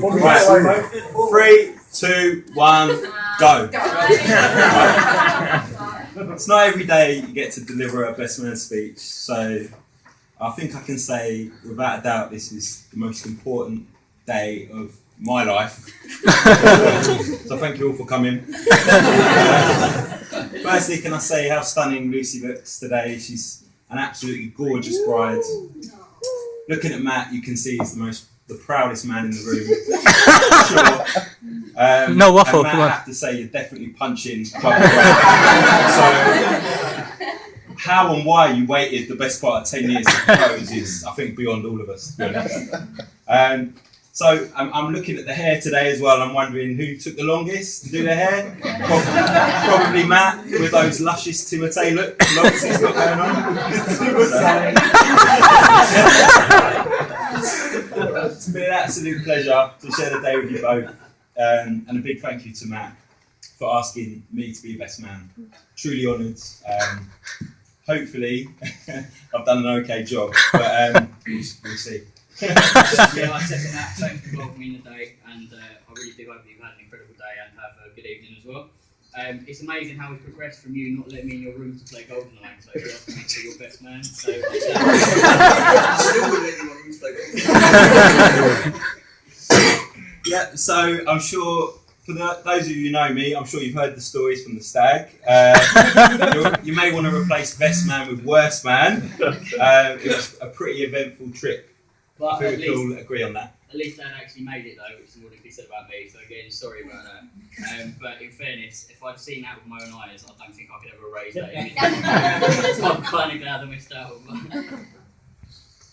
Right. 3, 2, 1, go. It's not every day you get to deliver a best man speech, so I think I can say without a doubt this is the most important day of my life. So thank you all for coming. Firstly, can I say how stunning Lucy looks today? She's an absolutely gorgeous bride. Looking at Matt, you can see he's the proudest man in the room. Sure. No waffle, Matt, come on. I have to say, you're definitely punching above the weight. So, how and why you waited the best part of 10 years to propose is, I think, beyond all of us, to be honest. So, I'm looking at the hair today as well. I'm wondering who took the longest to do the hair. Probably Matt, with those luscious Timotei locks he's got going on. It's been an absolute pleasure to share the day with you both, and a big thank you to Matt for asking me to be best man. Truly honoured. Hopefully, I've done an okay job, but we'll see. Yeah, I second that. Thanks for involving me in the day, and I really do hope you've had an incredible day and have a good evening as well. It's amazing how we've progressed from you not letting me in your room to play GoldenEye, so you're asking me to be your best man. So still wouldn't let you in your room to play GoldenEye. Yeah, so I'm sure for those of you who know me, I'm sure you've heard the stories from the stag. You may want to replace best man with worst man. It was a pretty eventful trip. But I think we can all agree on that. At least Dad actually made it though, which is what he said about me, so again, sorry about that. But in fairness, if I'd seen that with my own eyes, I don't think I could ever raise that image. So I'm kind of glad I missed out on that.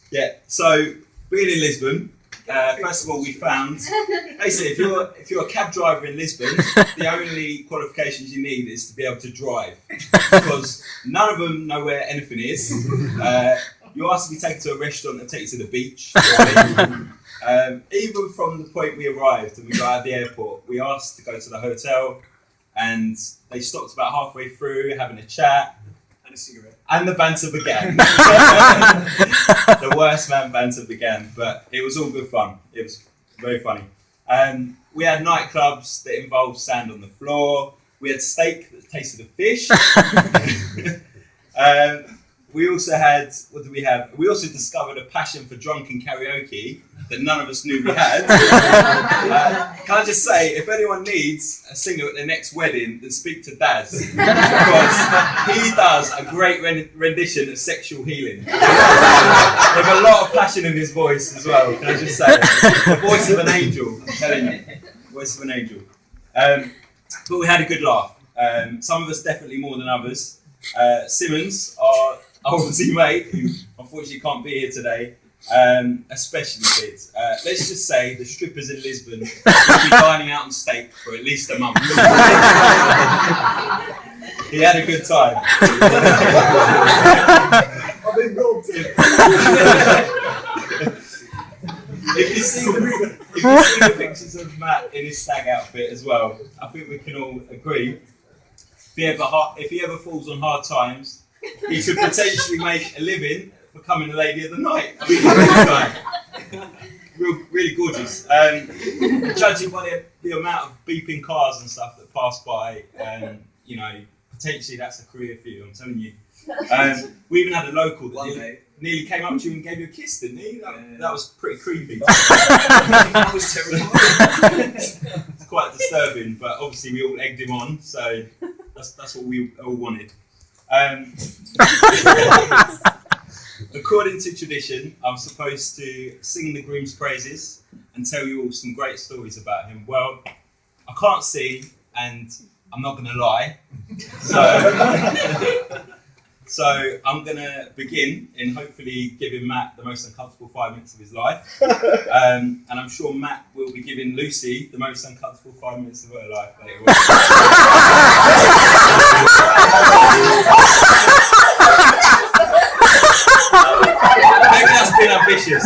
Yeah, so being in Lisbon, first of all we found, basically if you're a cab driver in Lisbon, the only qualifications you need is to be able to drive. Because none of them know where anything is. You ask to be taken to a restaurant and take you to the beach. Even from the point we arrived and we got out of the airport, we asked to go to the hotel, and they stopped about halfway through having a chat. And a cigarette. And the banter began. The worst man banter began, but it was all good fun. It was very funny. We had nightclubs that involved sand on the floor. We had steak that tasted of fish. We also had, what did we have? We also discovered a passion for drunken karaoke that none of us knew we had. Can I just say, if anyone needs a singer at their next wedding, then speak to Daz. Because he does a great rendition of Sexual Healing. With a lot of passion in his voice as well, can I just say. The voice of an angel, I'm telling you. Voice of an angel. But we had a good laugh. Some of us definitely more than others. Simmons, our Aussie mate, who unfortunately can't be here today, especially did. Let's just say the strippers in Lisbon will be dining out on steak for at least a month. He had a good time. I've been robbed. If you see the pictures of Matt in his stag outfit as well, I think we can all agree. If he ever falls on hard times, he could potentially make a living becoming a lady of the night. I mean, this guy, really gorgeous. Judging by the amount of beeping cars and stuff that pass by, you know, potentially that's a career for you. I'm telling you. We even had a local that nearly came up to you and gave you a kiss, didn't he? That was pretty creepy. That was terrifying. It's quite disturbing, but obviously we all egged him on, so that's what we all wanted. According to tradition, I'm supposed to sing the groom's praises and tell you all some great stories about him. Well, I can't sing, and I'm not going to lie. So I'm going to begin in hopefully giving Matt the most uncomfortable 5 minutes of his life. And I'm sure Matt will be giving Lucy the most uncomfortable 5 minutes of her life later on. Maybe that's been ambitious.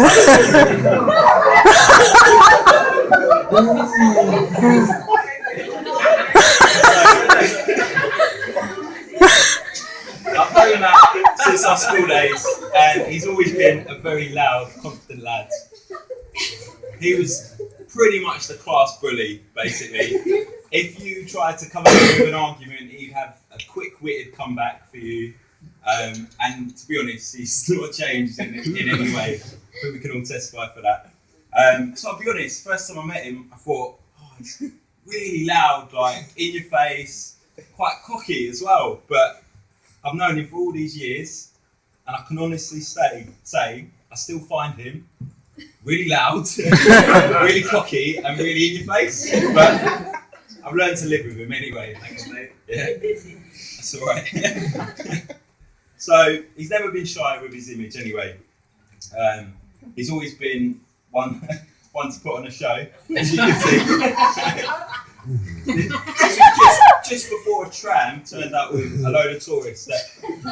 I've known Matt since our school days, and he's always been a very loud, confident lad. he was pretty much the class bully, basically. If you tried to come up with an argument, he'd have a quick-witted comeback for you. And to be honest, he's not changed in any way. I think we can all testify for that. So I'll be honest, first time I met him, I thought, oh, he's really loud, like in your face, quite cocky as well. But I've known him for all these years, and I can honestly say I still find him really loud, really cocky, and really in your face. But I've learned to live with him anyway. Thanks, mate. Yeah, that's all right. So he's never been shy with his image anyway. He's always been one to put on a show, as you can see. just before a tram turned up with a load of tourists that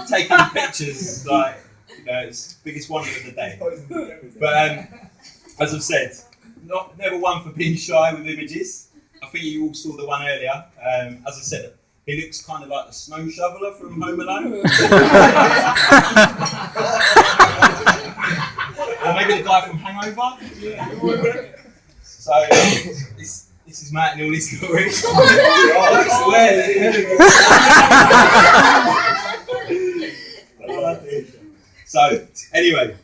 taking pictures like, it's the biggest wonder of the day. But as I've said, never one for being shy with images. I think you all saw the one earlier. As I said, he looks kind of like the snow shoveler from Home Alone. Or maybe the guy from Hangover. So this is Matt in all his glory. So anyway,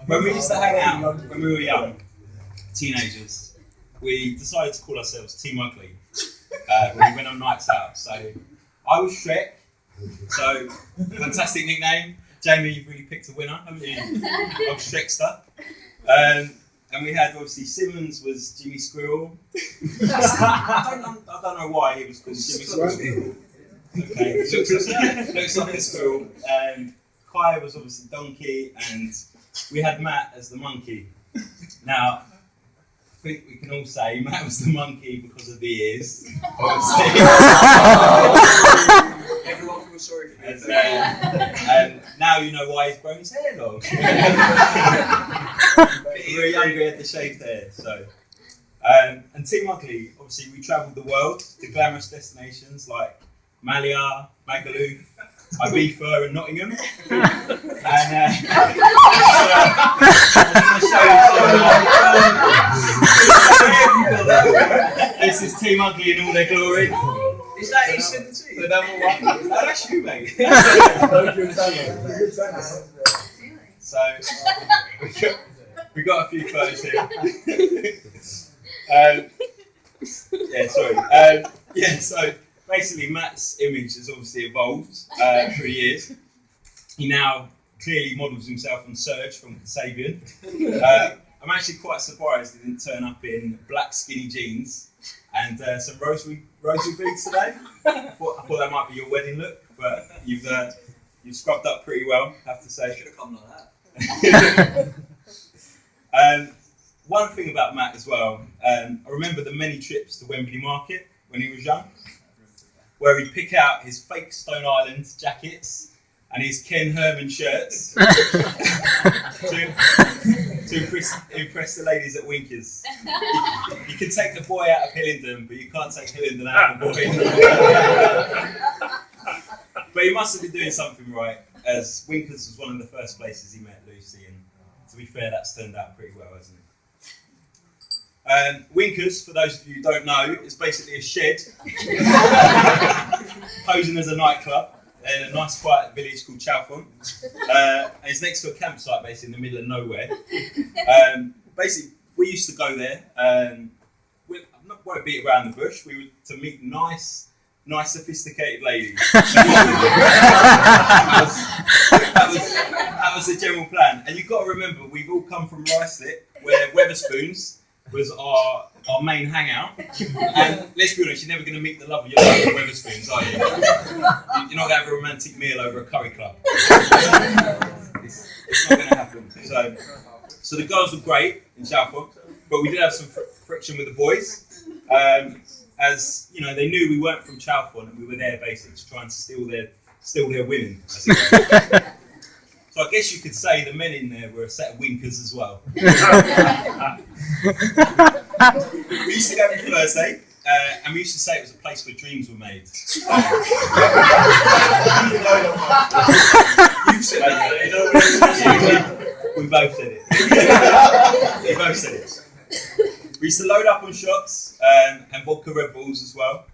when we used to hang out when we were young, teenagers, we decided to call ourselves Team Ugly when we went on nights out. So I was Shrek, so fantastic nickname. Jamie, you've really picked a winner, haven't you? I was Shrekster. And we had, obviously, Simmons was Jimmy Squirrel. I don't know why he was called Jimmy Squirrel. Okay, looks like a squirrel. Kai was obviously Donkey, and we had Matt as the monkey. Now, I think we can all say Matt was the monkey because of the ears. Everyone feels sorry for me. And now you know why he's grown his hair long. When we were younger, he had the shaved hair. So, and Team Ugly, obviously, we travelled the world to glamorous destinations like Malia, Magaluf, Ibiza, and Nottingham. And this is Team Ugly in all their glory. Is that E17? The number one. No, that's you, mate. So we got a few photos here. So basically Matt's image has obviously evolved through years. He now clearly models himself on Serge from Kasabian. I'm actually quite surprised he didn't turn up in black skinny jeans and some rosary beads today. I thought that might be your wedding look, but you've scrubbed up pretty well, I have to say. Should have come like that. One thing about Matt as well, I remember the many trips to Wembley Market when he was young, where he'd pick out his fake Stone Island jackets and his Ken Herman shirts to impress the ladies at Winkers. You can take the boy out of Hillingdon, but you can't take Hillingdon out of the boy. But he must have been doing something right, as Winkers was one of the first places he met Lucy, and to be fair, that's turned out pretty well, hasn't it? Winkers, for those of you who don't know, is basically a shed posing as a nightclub in a nice quiet village called Chalfont. And it's next to a campsite basically in the middle of nowhere. Basically, we used to go there. I won't beat around the bush. We were to meet nice, sophisticated ladies. That was the general plan. And you've got to remember, we've all come from Ruislip, where Wetherspoons was our main hangout. And let's be honest, you're never going to meet the love of your life at Wetherspoons, are you? You're not going to have a romantic meal over a curry club. It's not going to happen. So the girls were great in Chalfont, but we did have some friction with the boys. As you know, they knew we weren't from Chalfont and we were there basically to try and steal their women. So I guess you could say the men in there were a set of winkers as well. We used to go every Thursday, and we used to say it was a place where dreams were made. You said it. We both said it. We both said it. used to load up on shots and vodka Red Bulls as well.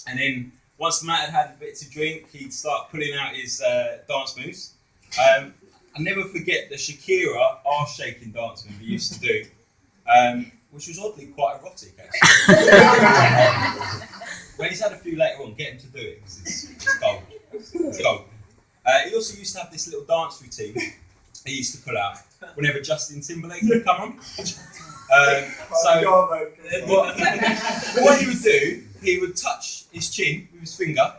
And then once Matt had a bit to drink, he'd start pulling out his dance moves. I never forget the Shakira arse-shaking dance move he used to do, which was oddly quite erotic, actually. When he's had a few later on, get him to do it, because it's gold. It's gold. He also used to have this little dance routine he used to pull out whenever Justin Timberlake would come on. What he would do, he would touch his chin with his finger,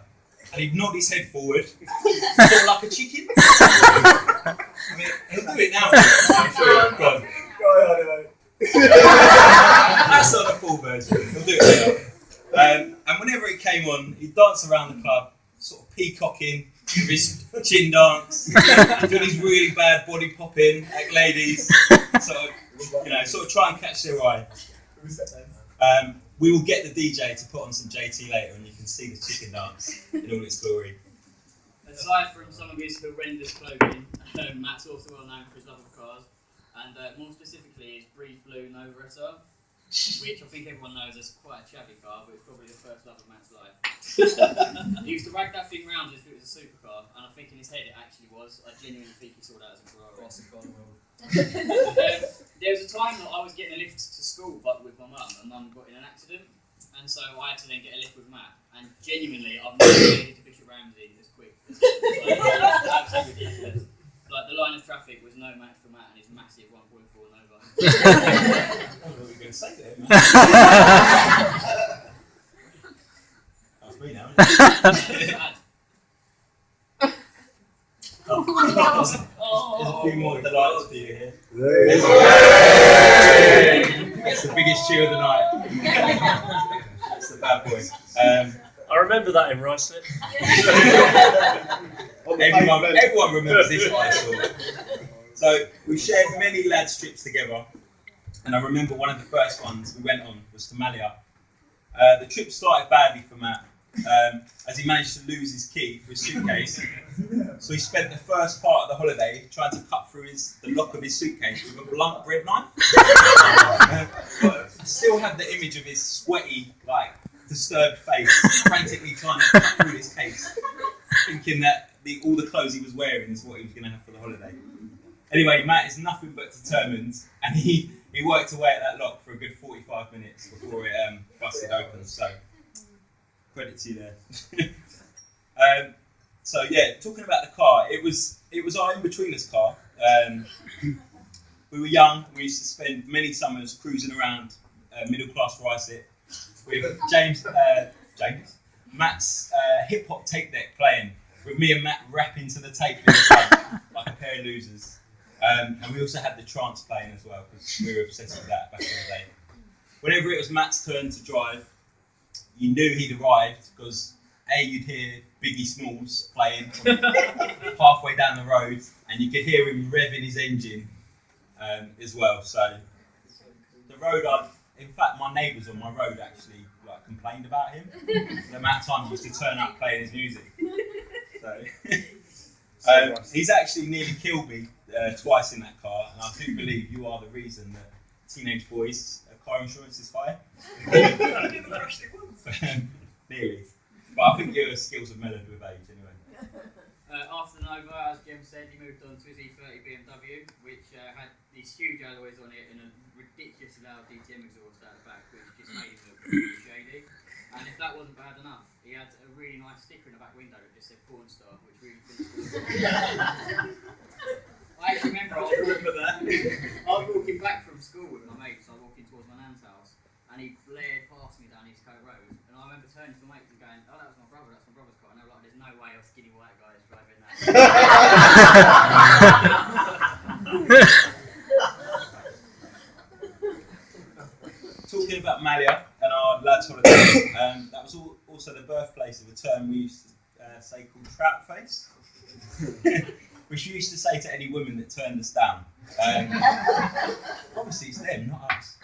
and he'd nod his head forward, sort of like a chicken. I mean, he'll do it now. I'm sure. Go on. That's not the full version. He'll do it now. And whenever it came on, he'd dance around the club, sort of peacocking with his chin dance, doing his really bad body popping like ladies, sort of try and catch their eye. We will get the DJ to put on some JT later, and you can see the chicken dance in all its glory. Aside from some of his horrendous clothing, Matt's also well known for his love of cars, and more specifically his Breeze Blue Nova SR, which I think everyone knows is quite a shabby car, but it's probably the first love of Matt's life. He used to rag that thing round as if it was a supercar, and I think in his head it actually was. I genuinely think he saw that as a Ferrari. There was a time that I was getting a lift to school but with my mum, and mum got in an accident, and so I had to then get a lift with Matt, and genuinely I've never made it to Bishop Ramsey as quick. Absolutely ridiculous. Like, the line of traffic was no match for Matt and his massive 1.4 Nova. What were we going to say there, man? That's me now, isn't it? There's a few more delights for you here. It's the biggest cheer of the night. That's the bad boy. I remember that in Ruislip. Everyone remembers this one I saw. So we shared many lads trips together, and I remember one of the first ones we went on was to Malia. The trip started badly for Matt, as he managed to lose his key for his suitcase. So he spent the first part of the holiday trying to cut through the lock of his suitcase with a blunt bread knife. I still have the image of his sweaty, disturbed face, frantically trying to cut through his case, thinking that all the clothes he was wearing is what he was going to have for the holiday. Anyway, Matt is nothing but determined, and he worked away at that lock for a good 45 minutes before it busted open. So credit to you there. So yeah, talking about the car, it was our in-betweeners car. We were young. We used to spend many summers cruising around middle-class Ruislip with Matt's hip-hop tape deck playing, with me and Matt rapping to the tape in the front like a pair of losers. And we also had the trance playing as well, because we were obsessed with that back in the day. Whenever it was Matt's turn to drive, you knew he'd arrived, because you'd hear Biggie Smalls playing from halfway down the road, and you could hear him revving his engine as well. So the road, in fact, my neighbours on my road actually complained about him. The amount of times he used to turn up playing his music. So he's actually nearly killed me twice in that car, and I do believe you are the reason that teenage boys' car insurance is high. Nearly. But I think your skills have mellowed with age anyway. After the Nova, as Jim said, he moved on to his E30 BMW, which had these huge alloys on it and a ridiculously loud DTM exhaust at the back, which just made him look really shady. And if that wasn't bad enough, he had a really nice sticker in the back window that just said porn star, which really I actually remember I was walking back from school with my mates. I was walking towards my nan's house, and he blared past me down East Coast Road. And I remember turning to my mates and going, "Oh, that was my brother. That's my brother's car." And they were like, "There's no way a skinny white guy is driving that." Talking about Malia and our lads' holiday, that was also the birthplace of a term we used to say called trout face, which we used to say to any woman that turned us down. Obviously it's them, not us.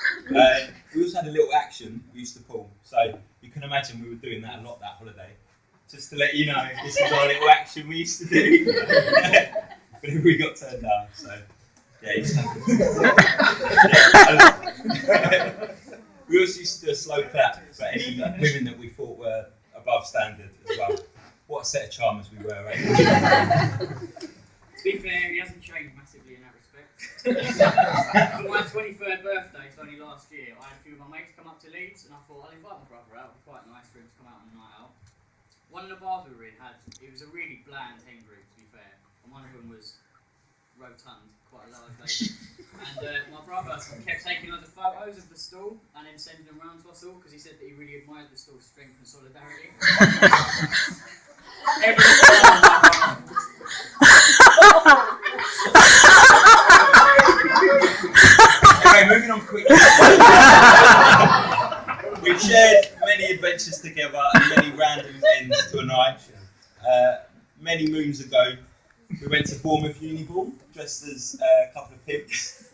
We also had a little action we used to pull, so you can imagine we were doing that a lot that holiday. Just to let you know, this was our little action we used to do. But we got turned down, so yeah, you just have to. We also used to do a slow clap for any women that we thought were above standard as well. What a set of charmers we were, right? To be fair, he hasn't changed massively in that respect. For my 23rd birthday, it's only last year, I had a few of my mates come up to Leeds and I thought I'll invite my brother out. It'd be quite nice for him to come out on a night out. One of the bars we were in it was a really bland hen group, to be fair, and one of them was rotund, quite a large lady. And my brother kept taking loads of photos of the stall and then sending them round to us all because he said that he really admired the stall's strength and solidarity. Anyway, moving on quickly. We've shared many adventures together and many random ends to a night. Many moons ago, we went to Bournemouth Uni Ball dressed as a couple of pimps.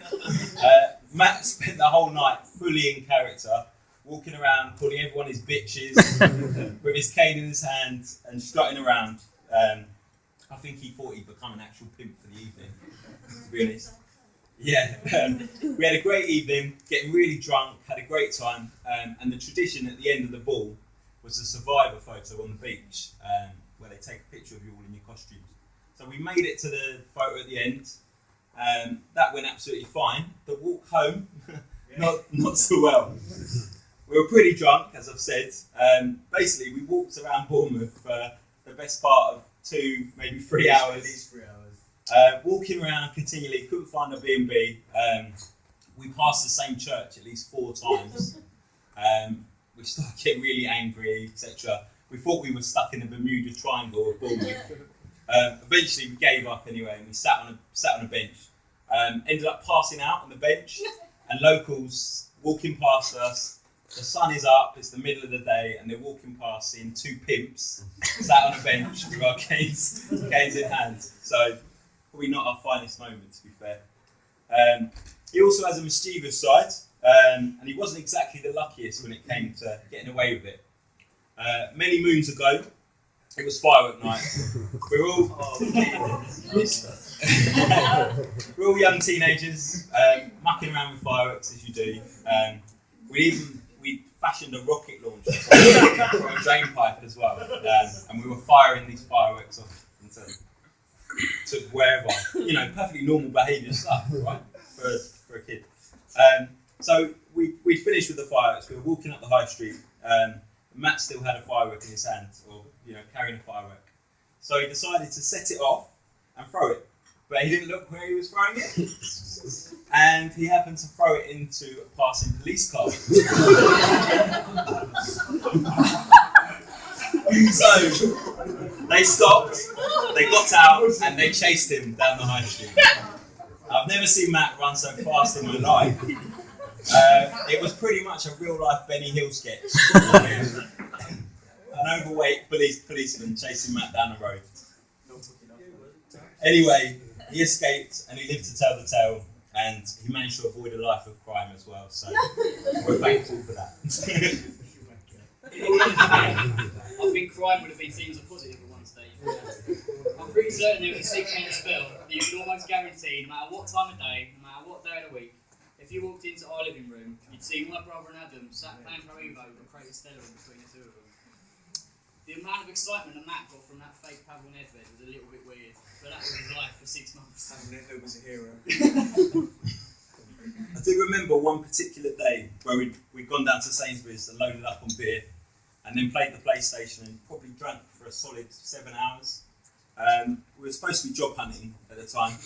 Matt spent the whole night fully in character, walking around, calling everyone his bitches, with his cane in his hand and strutting around. I think he thought he'd become an actual pimp for the evening, to be honest. Yeah, we had a great evening, getting really drunk, had a great time, and the tradition at the end of the ball was a survivor photo on the beach, where they take a picture of you all in your costumes. So we made it to the photo at the end. That went absolutely fine. The walk home, not so well. We were pretty drunk, as I've said. Basically, we walked around Bournemouth for the best part of 2, maybe 3 hours. At least 3 hours. Walking around continually, couldn't find a B&B. We passed the same church at least 4 times. We started getting really angry, etc. We thought we were stuck in the Bermuda Triangle of Bournemouth. Eventually, we gave up anyway, and we sat on a bench. Ended up passing out on the bench, and locals walking past us. The sun is up, it's the middle of the day, and they're walking past, seeing 2 pimps sat on a bench with our canes in hand. So, probably not our finest moment, to be fair. He also has a mischievous side, and he wasn't exactly the luckiest when it came to getting away with it. Many moons ago, it was firework night. We're all young teenagers, mucking around with fireworks as you do. We fashioned a rocket launcher from a drain pipe as well, and we were firing these fireworks off to wherever. Perfectly normal behaviour stuff, right, for a kid. So we finished with the fireworks. We were walking up the high street. Matt still had a firework in his hand, or carrying a firework. So he decided to set it off and throw it, but he didn't look where he was throwing it, and he happened to throw it into a passing police car. So they stopped, they got out, and they chased him down the high street. I've never seen Matt run so fast in my life. It was pretty much a real-life Benny Hill sketch. An overweight policeman chasing Matt down the road. Anyway, he escaped and he lived to tell the tale, and he managed to avoid a life of crime as well, so we're thankful for that. I think crime would have been seen as a positive at one stage. I'm pretty certain there was a 6-month spell that you could almost guarantee, no matter what time of day, no matter what day of the week, if you walked into our living room, you'd see my brother and Adam sat playing Pro Evo with a crate of Stella in between the 2 of them. The amount of excitement that Matt got from that fake Pavel Nedved was a little bit weird, but that was his life for 6 months. Pavel Nedved was a hero. I do remember one particular day where we'd gone down to Sainsbury's and loaded up on beer, and then played the PlayStation and probably drank for a solid 7 hours. We were supposed to be job hunting at the time,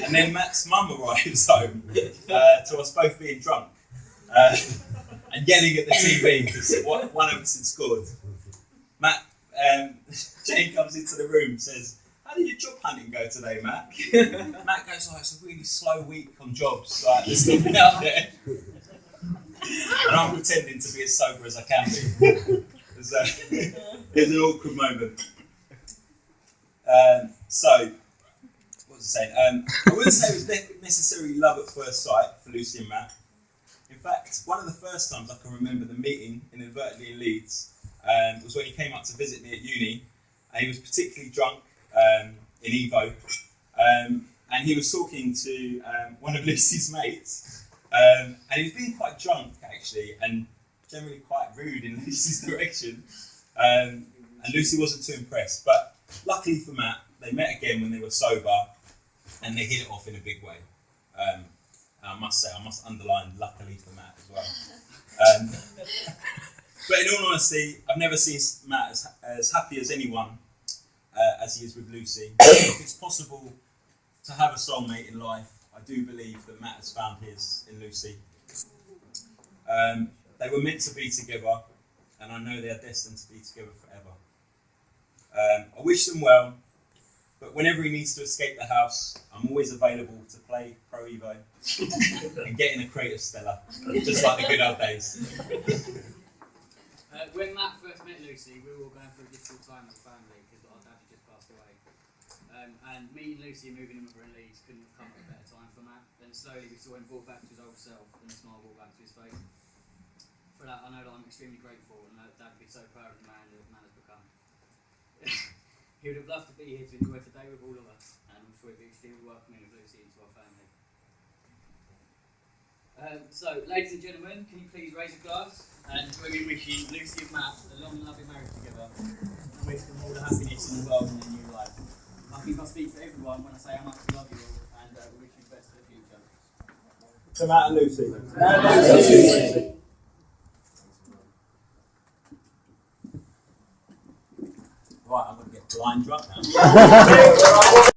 and then Matt's mum arrives home to us both being drunk and yelling at the TV because one of us had scored. Jane comes into the room and says, "How did your job hunting go today, Matt?" Matt goes, "Oh, it's a really slow week on jobs, like there's nothing out there." And I'm pretending to be as sober as I can be. It was an awkward moment. So, what was I saying? I wouldn't say it was necessarily love at first sight for Lucy and Matt. In fact, one of the first times I can remember them meeting inadvertently in Leeds was when he came up to visit me at uni, and he was particularly drunk in Evo, and he was talking to one of Lucy's mates, And he was being quite drunk actually, and generally quite rude in Lucy's direction. And Lucy wasn't too impressed. But luckily for Matt, they met again when they were sober, and they hit it off in a big way. And I must underline luckily for Matt as well. But in all honesty, I've never seen Matt as happy as anyone as he is with Lucy. If it's possible to have a soulmate in life, I do believe that Matt has found his in Lucy. They were meant to be together, and I know they are destined to be together forever. I wish them well, but whenever he needs to escape the house, I'm always available to play Pro Evo and get in a crate of Stella, just like the good old days. When Matt first met Lucy, we were all going through a difficult time as a family because our dad had just passed away. And meeting Lucy and moving in with her in Leeds couldn't have come at a better time for Matt. Then slowly we saw him brought back to his old self and a smile brought back to his face. For that, I know that I'm extremely grateful and that Dad would be so proud of the man that the man has become. He would have loved to be here to enjoy today with all of us, and I'm sure he'd be extremely welcoming of Lucy into our family. So, ladies and gentlemen, can you please raise a glass and join me in wishing Lucy and Matt a long and lovely marriage together, and wish them all the happiness in the world and their new life. I think I speak for everyone when I say how much we love you all, and we wish you the best for the future. To Matt and Lucy. Right, I'm going to get blind drunk now.